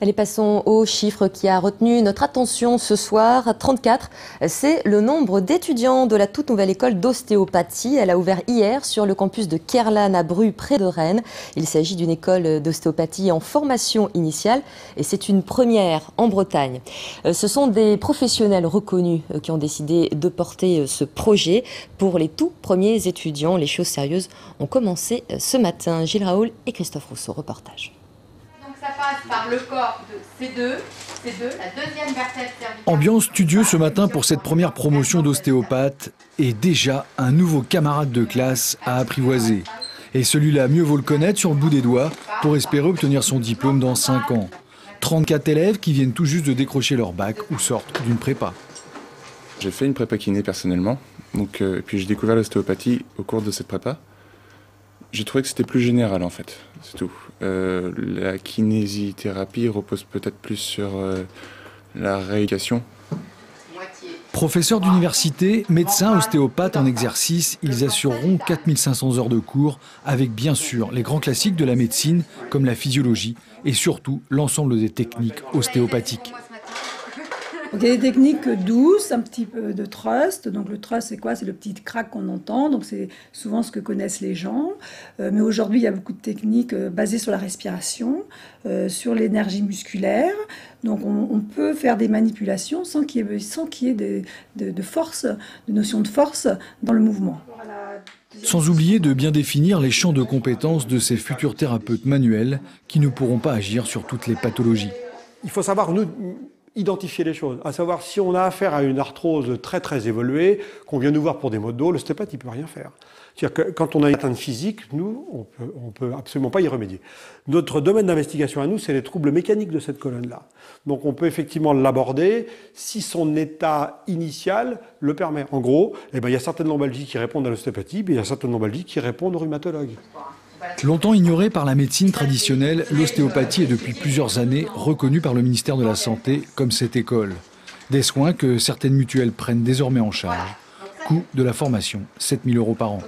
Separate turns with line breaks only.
Allez, passons au chiffre qui a retenu notre attention ce soir. 34, c'est le nombre d'étudiants de la toute nouvelle école d'ostéopathie. Elle a ouvert hier sur le campus de Kerlan à Bru, près de Rennes. Il s'agit d'une école d'ostéopathie en formation initiale et c'est une première en Bretagne. Ce sont des professionnels reconnus qui ont décidé de porter ce projet. Pour les tout premiers étudiants, les choses sérieuses ont commencé ce matin. Gilles Raoul et Christophe Rousseau, reportage.
Ça passe par le corps de C2, la deuxième vertèbre cervicale.
Ambiance studieuse ce matin pour cette première promotion d'ostéopathe et déjà un nouveau camarade de classe à apprivoiser. Et celui-là, mieux vaut le connaître sur le bout des doigts pour espérer obtenir son diplôme dans 5 ans. 34 élèves qui viennent tout juste de décrocher leur bac ou sortent d'une prépa.
J'ai fait une prépa kiné personnellement, puis j'ai découvert l'ostéopathie au cours de cette prépa. J'ai trouvé que c'était plus général en fait, c'est tout. La kinésithérapie repose peut-être plus sur la rééducation.
Professeurs d'université, médecins, ostéopathes en exercice, ils assureront 4500 heures de cours avec bien sûr les grands classiques de la médecine comme la physiologie et surtout l'ensemble des techniques ostéopathiques.
Donc, il y a des techniques douces, un petit peu de thrust. Donc le thrust, c'est quoi? C'est le petit crack qu'on entend. Donc c'est souvent ce que connaissent les gens. Mais aujourd'hui, il y a beaucoup de techniques basées sur la respiration, sur l'énergie musculaire. Donc on peut faire des manipulations sans qu'il y ait de force, de notion de force dans le mouvement.
Sans oublier de bien définir les champs de compétences de ces futurs thérapeutes manuels qui ne pourront pas agir sur toutes les pathologies.
Il faut savoir, nous, identifier les choses, à savoir si on a affaire à une arthrose très très évoluée, qu'on vient nous voir pour des maux de dos, l'ostéopathe il peut rien faire. C'est-à-dire que quand on a une atteinte physique, nous, on peut absolument pas y remédier. Notre domaine d'investigation à nous, c'est les troubles mécaniques de cette colonne-là. Donc on peut effectivement l'aborder si son état initial le permet. En gros, il y a certaines lombalgies qui répondent à l'ostéopathie, mais il y a certaines lombalgies qui répondent aux rhumatologues.
Longtemps ignorée par la médecine traditionnelle, l'ostéopathie est depuis plusieurs années reconnue par le ministère de la Santé comme cette école. Des soins que certaines mutuelles prennent désormais en charge. Coût de la formation, 7 000 € par an.